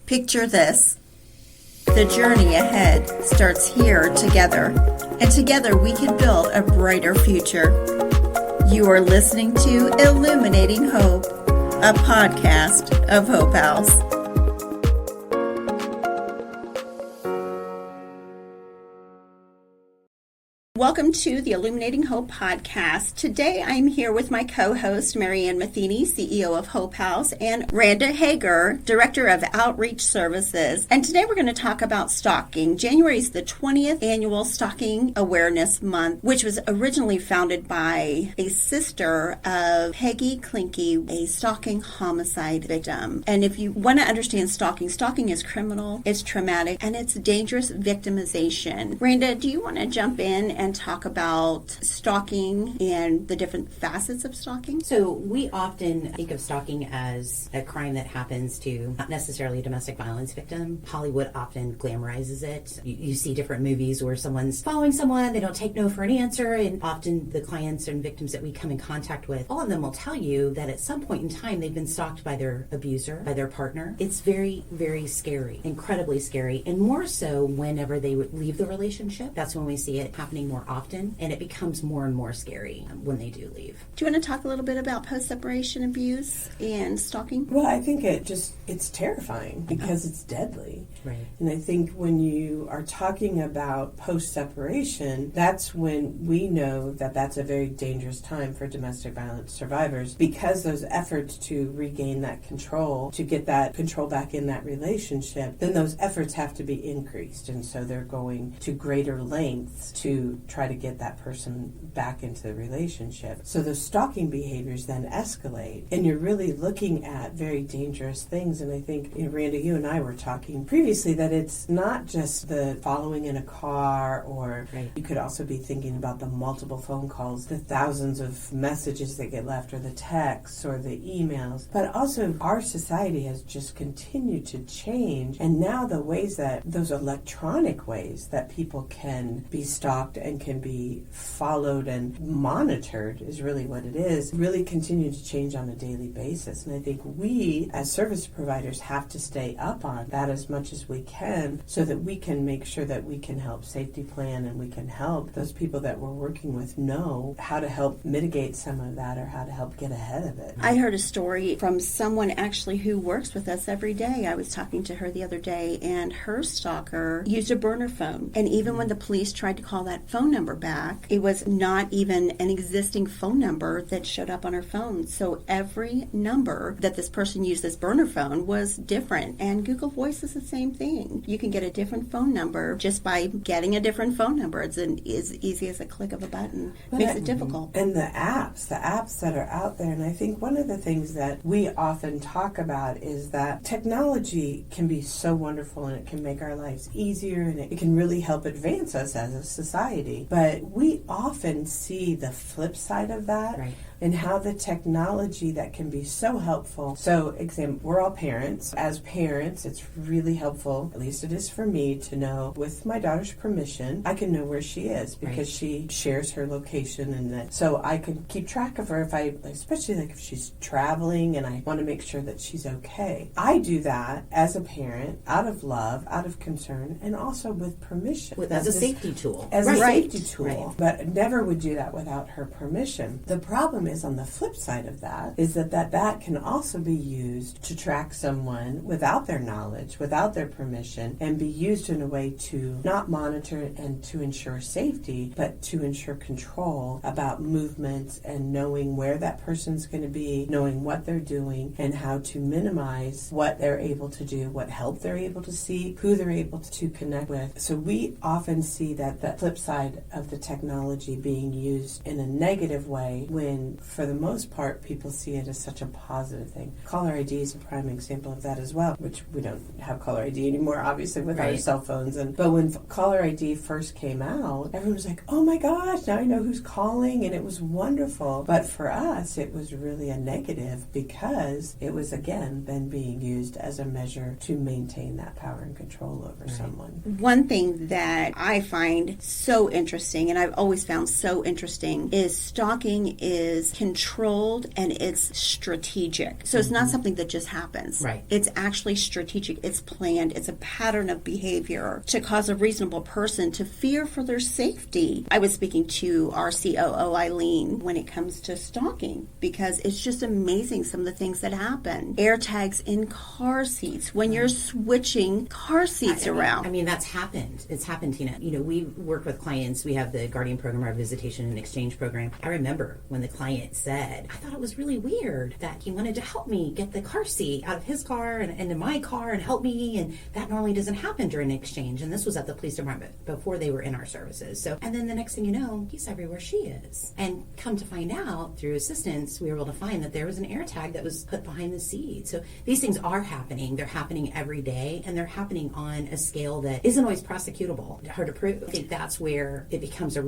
Picture this. The journey ahead starts here together, and together we can build a brighter future. You are listening to Illuminating Hope, a podcast of Hope House. Welcome to the Illuminating Hope podcast. Today I'm here with my co-host, MaryAnne Metheny, CEO of Hope House, and Randa, Hager, Director of Outreach Services. And today we're going to talk about stalking. January is the 20th annual Stalking Awareness Month, which was originally founded by a sister of Peggy Klinke, a stalking homicide victim. And if you want to understand stalking is criminal, it's traumatic, and it's dangerous victimization. Randa, do you want to jump in and talk about stalking and the different facets of stalking? So we often think of stalking as a crime that happens to not necessarily a domestic violence victim. Hollywood often glamorizes it. You see different movies where someone's following someone, they don't take no for an answer, and often the clients and victims that we come in contact with, all of them will tell you that at some point in time they've been stalked by their abuser, by their partner. It's very, very scary, incredibly scary, and more so whenever they leave the relationship. That's when we see it happening more often, and it becomes more and more scary when they do leave. Do you want to talk a little bit about post-separation abuse and stalking? Well, I think it's terrifying because it's deadly. Right. And I think when you are talking about post-separation, that's when we know that that's a very dangerous time for domestic violence survivors, because those efforts to regain that control, to get that control back in that relationship, then those efforts have to be increased. And so they're going to greater lengths to try to get that person back into the relationship. So the stalking behaviors then escalate, and you're really looking at very dangerous things. And I think, Randa, you and I were talking previously that it's not just the following in a car, or right. You could also be thinking about the multiple phone calls, the thousands of messages that get left, or the texts, or the emails. But also our society has just continued to change, and now the ways that, those electronic ways that people can be stalked and can be followed and monitored is really what it is, really continue to change on a daily basis. And I think we as service providers have to stay up on that as much as we can, so that we can make sure that we can help safety plan, and we can help those people that we're working with know how to help mitigate some of that, or how to help get ahead of it. I heard a story from someone actually who works with us every day. I was talking to her the other day, and her stalker used a burner phone. And even when the police tried to call that phone number back, it was not even an existing phone number that showed up on her phone. So every number that this person used, this burner phone, was different. And Google Voice is the same thing. You can get a different phone number just by getting a different phone number. It's as easy as a click of a button. Makes it difficult. And the apps that are out there. And I think one of the things that we often talk about is that technology can be so wonderful, and it can make our lives easier, and it can really help advance us as a society. But we often see the flip side of that. Right. And how the technology that can be so helpful. So, we're all parents. As parents, it's really helpful, at least it is for me, to know, with my daughter's permission, I can know where she is, because right. she shares her location, and that, so I can keep track of her especially if she's traveling, and I want to make sure that she's okay. I do that as a parent, out of love, out of concern, and also with permission. As a safety tool. As a safety tool. Right. But never would do that without her permission. The problem is, on the flip side of that, is that can also be used to track someone without their knowledge, without their permission, and be used in a way to not monitor and to ensure safety, but to ensure control about movements, and knowing where that person's going to be, knowing what they're doing, and how to minimize what they're able to do, what help they're able to seek, who they're able to connect with. So we often see that the flip side of the technology being used in a negative way, when for the most part, people see it as such a positive thing. Caller ID is a prime example of that as well, which we don't have caller ID anymore, obviously, with our cell phones. But when caller ID first came out, everyone was like, oh my gosh, now I know who's calling, and it was wonderful. But for us, it was really a negative, because it was, again, then being used as a measure to maintain that power and control over someone. One thing that I find so interesting, and I've always found so interesting, is stalking is is controlled and it's strategic. So it's not something that just happens. Right. It's actually strategic. It's planned. It's a pattern of behavior to cause a reasonable person to fear for their safety. I was speaking to our COO, Eileen, when it comes to stalking, because it's just amazing some of the things that happen. Air tags in car seats, when you're switching car seats around. I mean, that's happened. It's happened, Tina. You know, we work with clients. We have the Guardian program, our visitation and exchange program. I remember when the client said, I thought it was really weird that he wanted to help me get the car seat out of his car and into my car and help me. And that normally doesn't happen during an exchange. And this was at the police department before they were in our services. So, and then the next thing you know, he's everywhere she is. And come to find out through assistance, we were able to find that there was an air tag that was put behind the seat. So these things are happening. They're happening every day, and they're happening on a scale that isn't always prosecutable, hard to prove. I think that's where it becomes a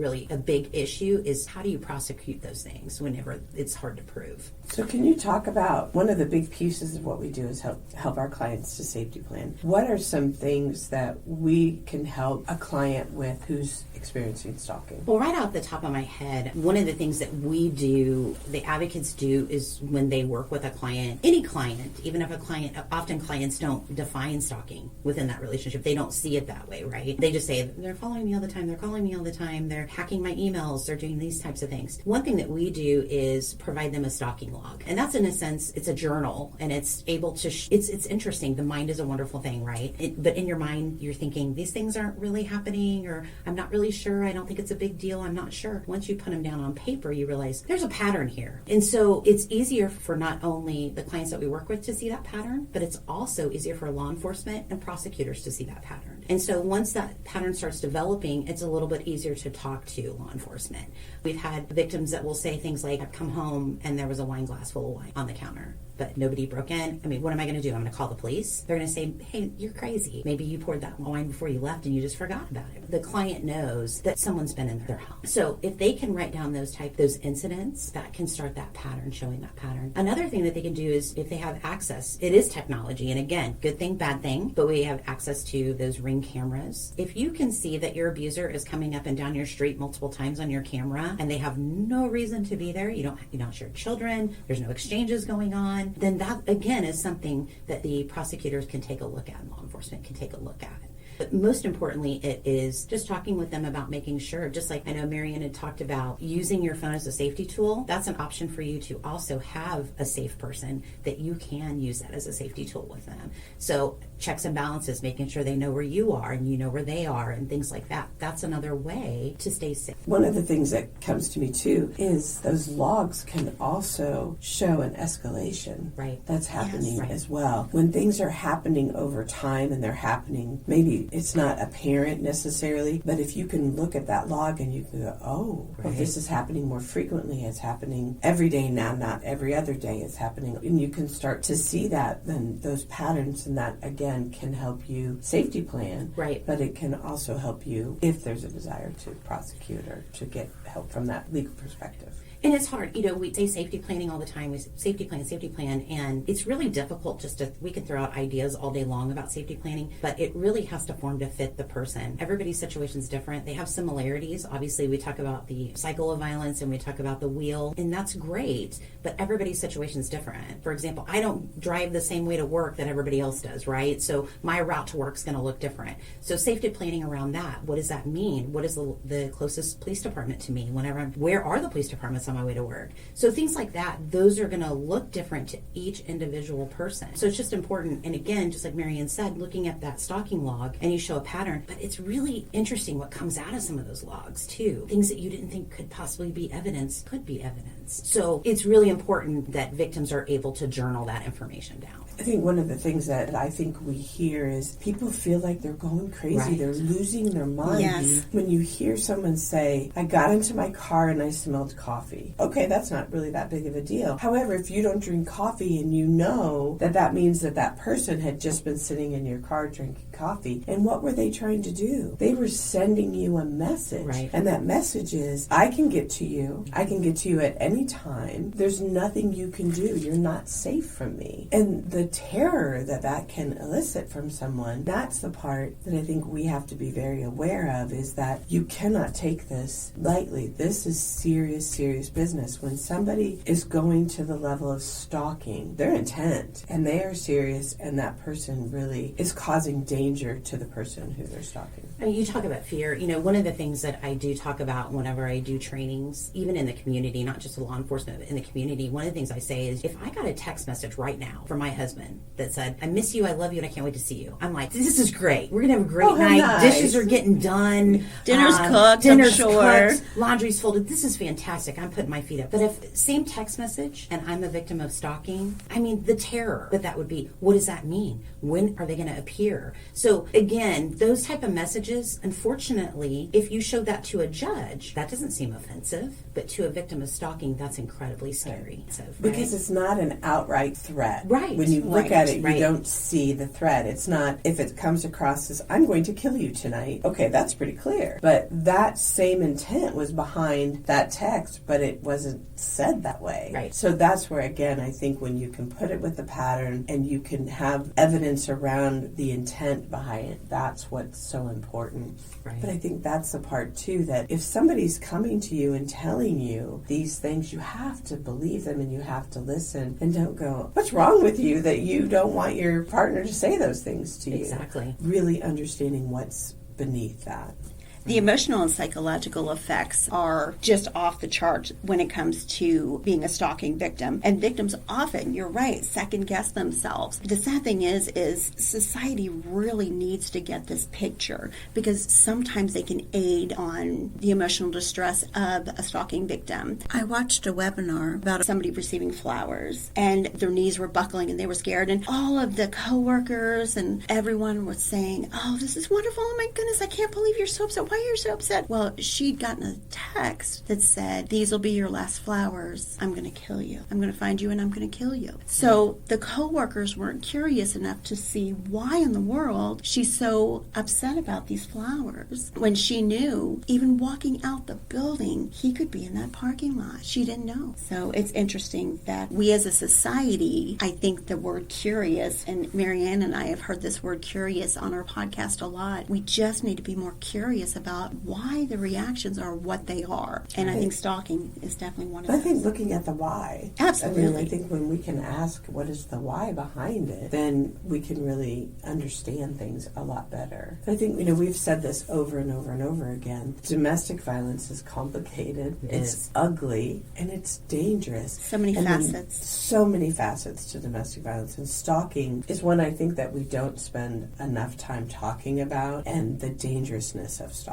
big issue, is how do you prosecute those things whenever it's hard to prove? So can you talk about, one of the big pieces of what we do is help our clients to safety plan. What are some things that we can help a client with who's experiencing stalking? Well, right off the top of my head, one of the things that we do, the advocates do, is when they work with a client, any client, even if a client, often clients don't define stalking within that relationship. They don't see it that way, right? They just say, they're following me all the time, they're calling me all the time, they're hacking my emails, they're doing these types of things. One thing that we do is provide them a stalking log. And that's, in a sense, it's a journal, and it's able to, it's interesting. The mind is a wonderful thing, right? But in your mind, you're thinking, these things aren't really happening, or I'm not really sure, I don't think it's a big deal, I'm not sure. Once you put them down on paper, you realize there's a pattern here. And so it's easier for not only the clients that we work with to see that pattern, but it's also easier for law enforcement and prosecutors to see that pattern. And so once that pattern starts developing, it's a little bit easier to talk to law enforcement. We've had victims that will say things like, I've come home and there was a wine glass full of wine on the counter, but nobody broke in. I mean, what am I going to do? I'm going to call the police. They're going to say, hey, you're crazy. Maybe you poured that wine before you left and you just forgot about it. The client knows that someone's been in their home. So if they can write down those incidents, that can start that pattern, showing that pattern. Another thing that they can do is, if they have access, it is technology. And again, good thing, bad thing, but we have access to those Ring cameras. If you can see that your abuser is coming up and down your street multiple times on your camera, and they have no reason to be there, you don't share children, there's no exchanges going on, then that again is something that the prosecutors can take a look at, and law enforcement can take a look at. But most importantly, it is just talking with them about making sure, just like I know MaryAnne had talked about, using your phone as a safety tool. That's an option for you to also have a safe person that you can use that as a safety tool with them. So checks and balances, making sure they know where you are and you know where they are and things like that. That's another way to stay safe. One of the things that comes to me too is those logs can also show an escalation that's happening as well. When things are happening over time and they're happening, maybe it's not apparent necessarily, but if you can look at that log and you can go, well, this is happening more frequently, it's happening every day now, not every other day, it's happening, and you can start to see that, then those patterns, and that again can help you safety plan, but it can also help you if there's a desire to prosecute or to get help from that legal perspective. And it's hard. We say safety planning all the time. We say safety plan. And it's really difficult we can throw out ideas all day long about safety planning, but it really has to form to fit the person. Everybody's situation is different. They have similarities. Obviously, we talk about the cycle of violence and we talk about the wheel, and that's great, but everybody's situation is different. For example, I don't drive the same way to work that everybody else does, right? So my route to work is going to look different. So safety planning around that, what does that mean? What is the closest police department to me? Where are the police departments on my way to work? So things like that, those are going to look different to each individual person. So it's just important. And again, just like MaryAnne said, looking at that stalking log and you show a pattern, but it's really interesting what comes out of some of those logs too. Things that you didn't think could possibly be evidence could be evidence. So it's really important that victims are able to journal that information down. I think one of the things that I think we hear is people feel like they're going crazy. They're losing their mind. Yes. When you hear someone say, I got into my car and I smelled coffee. Okay, that's not really that big of a deal. However, if you don't drink coffee and you know that means that person had just been sitting in your car drinking coffee, and what were they trying to do? They were sending you a message. And that message is, I can get to you. I can get to you at any time. There's nothing you can do. You're not safe from me. And the terror that can elicit from someone, that's the part that I think we have to be very aware of, is that you cannot take this lightly. This is serious business. When somebody is going to the level of stalking, their intent, and they are serious, and that person really is causing danger to the person who they're stalking. You talk about fear. One of the things that I do talk about whenever I do trainings, even in the community, not just law enforcement, but in the community, one of the things I say is, if I got a text message right now from my husband that said, I miss you, I love you, and I can't wait to see you, I'm like, this is great. We're going to have a great night. Nice. Dishes are getting done. Dinner's cooked, I'm sure. Cooked, laundry's folded. This is fantastic. I'm putting my feet up. But if same text message and I'm a victim of stalking, I mean, the terror that would be, what does that mean? When are they going to appear? So again, those type of messages, unfortunately, if you show that to a judge, that doesn't seem offensive, but to a victim of stalking, that's incredibly scary. So, because it's not an outright threat. Right. When you look at it, you Right. don't see the threat. It's not, if it comes across as, I'm going to kill you tonight, okay, that's pretty clear. But that same intent was behind that text, but it wasn't said that way. Right. So that's where, again, I think when you can put it with the pattern and you can have evidence around the intent behind it, that's what's so important. Right. But I think that's the part, too, that if somebody's coming to you and telling you these things, you have to believe them and you have to listen, and don't go, what's wrong with you that you don't want your partner to say those things to you? Exactly. Really understanding what's beneath that. The emotional and psychological effects are just off the charts when it comes to being a stalking victim. And victims often, you're right, second guess themselves. The sad thing is society really needs to get this picture, because sometimes they can aid on the emotional distress of a stalking victim. I watched a webinar about somebody receiving flowers, and their knees were buckling and they were scared, and all of the coworkers and everyone was saying, oh, this is wonderful, oh my goodness, I can't believe you're so upset. Why are you so upset? Well, she'd gotten a text that said, these will be your last flowers. I'm going to kill you. I'm going to find you and I'm going to kill you. So the coworkers weren't curious enough to see why in the world she's so upset about these flowers, when she knew even walking out the building, he could be in that parking lot. She didn't know. So it's interesting that we as a society, I think the word curious, and MaryAnne and I have heard this word curious on our podcast a lot. We just need to be more curious about why the reactions are what they are. And I think stalking is definitely one of those. I think looking at the why. Absolutely. I think when we can ask what is the why behind it, then we can really understand things a lot better. I think, we've said this over and over and over again. Domestic violence is complicated. It's ugly, and it's dangerous. So many facets. So many facets to domestic violence. And stalking is one I think that we don't spend enough time talking about, and the dangerousness of stalking.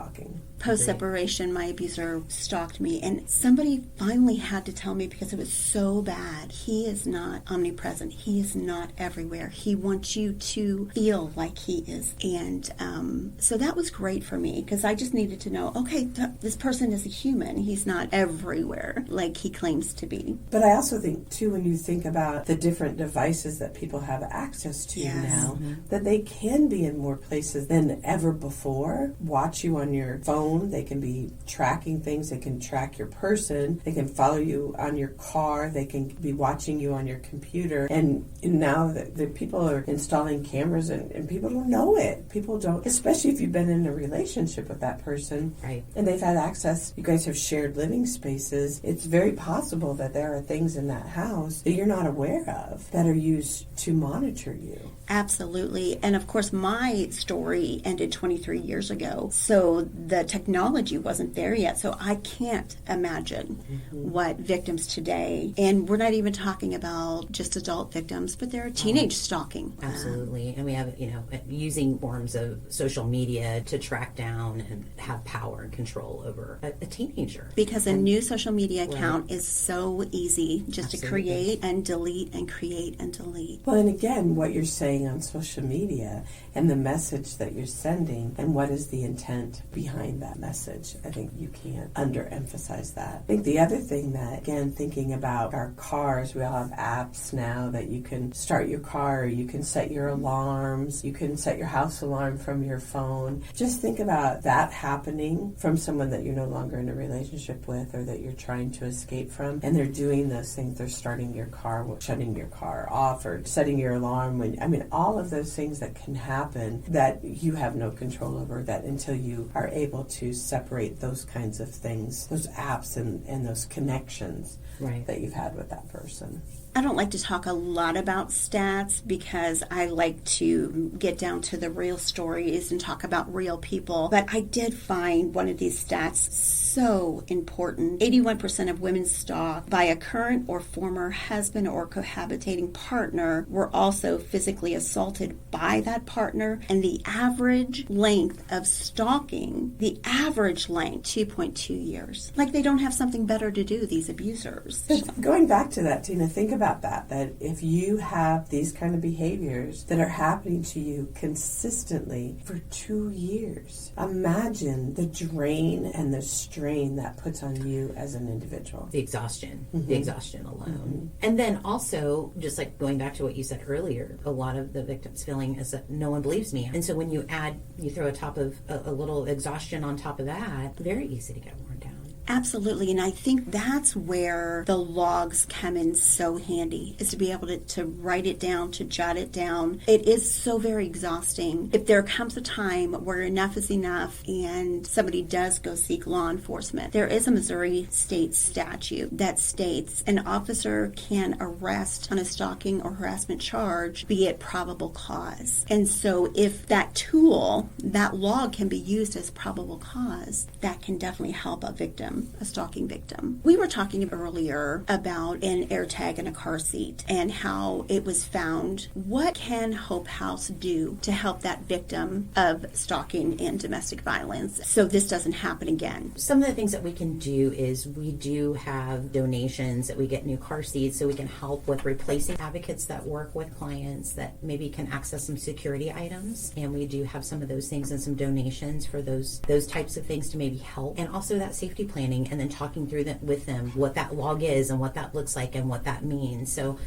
Post-separation, my abuser stalked me, and somebody finally had to tell me, because it was so bad. He is not omnipresent. He is not everywhere. He wants you to feel like he is. And so that was great for me, because I just needed to know, okay, this person is a human. He's not everywhere like he claims to be. But I also think, too, when you think about the different devices that people have access to now, that they can be in more places than ever before. Watch you on your phone. They can be tracking things. They can track your person. They can follow you on your car. They can be watching you on your computer. And now the people are installing cameras, and people don't know it. People don't, especially if you've been in a relationship with that person. Right. And they've had access. You guys have shared living spaces. It's very possible that there are things in that house that you're not aware of that are used to monitor you. Absolutely. And of course, my story ended 23 years ago. So the technology wasn't there yet. So I can't imagine what victims today, and we're not even talking about just adult victims, but there are teenage stalking. Absolutely. And we have, using forms of social media to track down and have power and control over a teenager. Because a new social media account is so easy just to create and delete and create and delete. Well, and again, what you're saying on social media and the message that you're sending, and what is the intent behind that message, I think you can't underemphasize that. I think the other thing that, again, thinking about our cars, we all have apps now that you can start your car, you can set your alarms, you can set your house alarm from your phone. Just think about that happening from someone that you're no longer in a relationship with, or that you're trying to escape from, and they're doing those things. They're starting your car, shutting your car off, or setting your alarm when, all of those things that can happen that you have no control over, that until you are able to separate those kinds of things, those apps and those connections that you've had with that person. I don't like to talk a lot about stats because I like to get down to the real stories and talk about real people. But I did find one of these stats so important. 81% of women stalked by a current or former husband or cohabitating partner were also physically assaulted by that partner. And the average length of stalking, 2.2 years. Like they don't have something better to do, these abusers. But going back to that, Tina, think about that if you have these kind of behaviors that are happening to you consistently for 2 years, imagine the drain and the strain that puts on you as an individual. The exhaustion alone. And then also, just like going back to what you said earlier, a lot of the victims feeling is that no one believes me. And so when you throw a little exhaustion on top of that, very easy to get worn down. Absolutely, and I think that's where the logs come in so handy, is to be able to write it down, to jot it down. It is so very exhausting. If there comes a time where enough is enough and somebody does go seek law enforcement, there is a Missouri state statute that states an officer can arrest on a stalking or harassment charge, be it probable cause. And so if that tool, that log can be used as probable cause, that can definitely help a stalking victim. We were talking earlier about an AirTag in a car seat and how it was found. What can Hope House do to help that victim of stalking and domestic violence so this doesn't happen again? Some of the things that we can do is we do have donations that we get new car seats so we can help with replacing advocates that work with clients that maybe can access some security items. And we do have some of those things and some donations for those types of things to maybe help. And also that safety planning and then talking through with them what that log is and what that looks like and what that means. So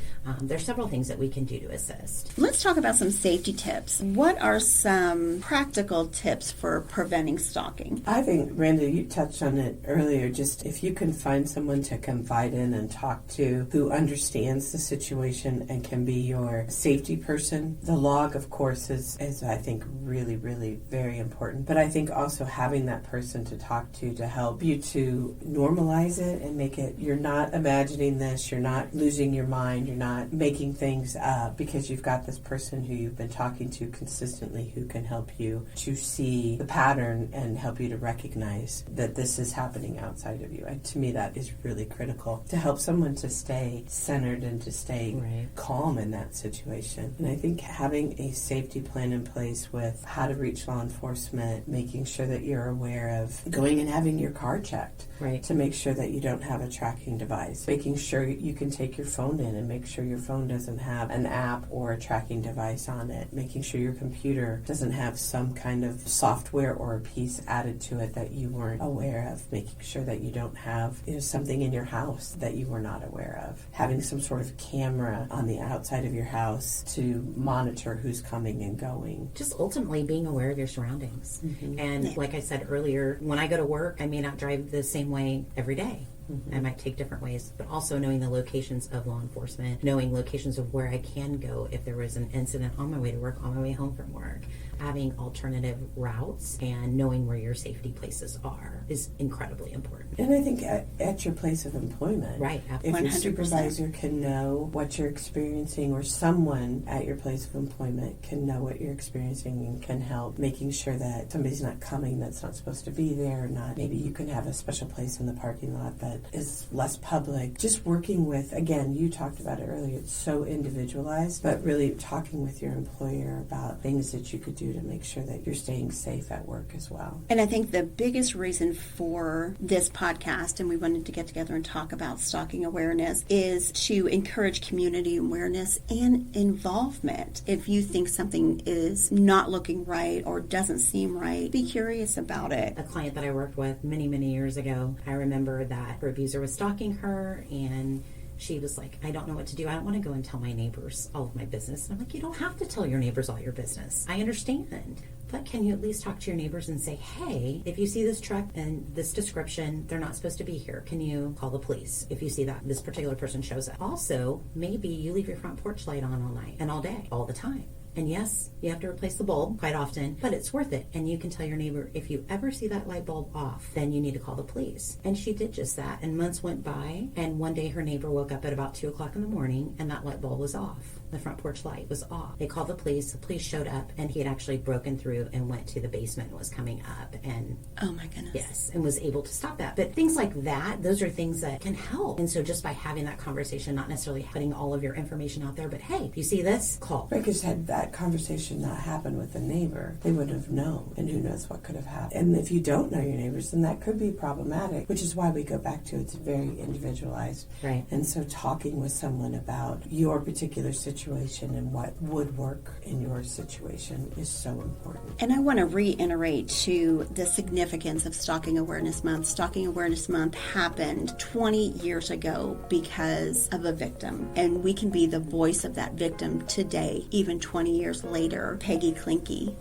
there's several things that we can do to assist. Let's talk about some safety tips. What are some practical tips for preventing stalking? I think, Randa, you touched on it earlier, just if you can find someone to confide in and talk to who understands the situation and can be your safety person. The log, of course, is I think really, really very important. But I think also having that person to talk to help you to normalize it and make it, you're not imagining this, you're not losing your mind, you're not making things up, because you've got this person who you've been talking to consistently who can help you to see the pattern and help you to recognize that this is happening outside of you. And to me, that is really critical to help someone to stay centered and to stay calm in that situation. And I think having a safety plan in place with how to reach law enforcement, making sure that you're aware of going and having your car checked. To make sure that you don't have a tracking device. Making sure you can take your phone in and make sure your phone doesn't have an app or a tracking device on it. Making sure your computer doesn't have some kind of software or a piece added to it that you weren't aware of. Making sure that you don't have something in your house that you were not aware of. Having some sort of camera on the outside of your house to monitor who's coming and going. Just ultimately being aware of your surroundings. And like I said earlier, when I go to work, I may not drive the same way every day. I might take different ways, but also knowing the locations of law enforcement, knowing locations of where I can go if there was an incident on my way to work, on my way home from work. Having alternative routes and knowing where your safety places are is incredibly important. And I think at your place of employment, if 100%. your supervisor can know what you're experiencing, or someone at your place of employment can know what you're experiencing and can help, making sure that somebody's not coming that's not supposed to be there, or not. Maybe you can have a special place in the parking lot that is less public. Just working with, again, you talked about it earlier, it's so individualized, but really talking with your employer about things that you could do to make sure that you're staying safe at work as well. And I think the biggest reason for this podcast, and we wanted to get together and talk about stalking awareness, is to encourage community awareness and involvement. If you think something is not looking right or doesn't seem right, be curious about it. A client that I worked with many, many years ago, I remember that her abuser was stalking her, and she was like, I don't know what to do. I don't want to go and tell my neighbors all of my business. And I'm like, you don't have to tell your neighbors all your business. I understand. But can you at least talk to your neighbors and say, hey, if you see this truck and this description, they're not supposed to be here. Can you call the police if you see that this particular person shows up? Also, maybe you leave your front porch light on all night and all day, all the time. And yes, you have to replace the bulb quite often, but it's worth it. And you can tell your neighbor, if you ever see that light bulb off, then you need to call the police. And she did just that. And months went by, and one day her neighbor woke up at about 2 o'clock in the morning, and that light bulb was off. The front porch light was off. They called the police showed up, and he had actually broken through and went to the basement and was coming up. And oh my goodness. Yes, and was able to stop that. But things like that, those are things that can help. And so just by having that conversation, not necessarily putting all of your information out there, but hey, you see this? Call. Because had that conversation not happened with the neighbor, they would have known, and who knows what could have happened. And if you don't know your neighbors, then that could be problematic, which is why we go back to it's very individualized. Right. And so talking with someone about your particular situation and what would work in your situation is so important. And I want to reiterate to the significance of Stalking Awareness Month. Stalking Awareness Month happened 20 years ago because of a victim. And we can be the voice of that victim today, even 20 years later. Peggy Klinke.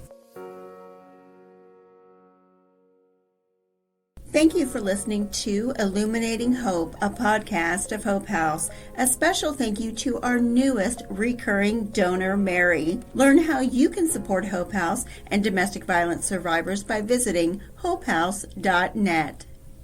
Thank you for listening to Illuminating Hope, a podcast of Hope House. A special thank you to our newest recurring donor, Mary. Learn how you can support Hope House and domestic violence survivors by visiting hopehouse.net.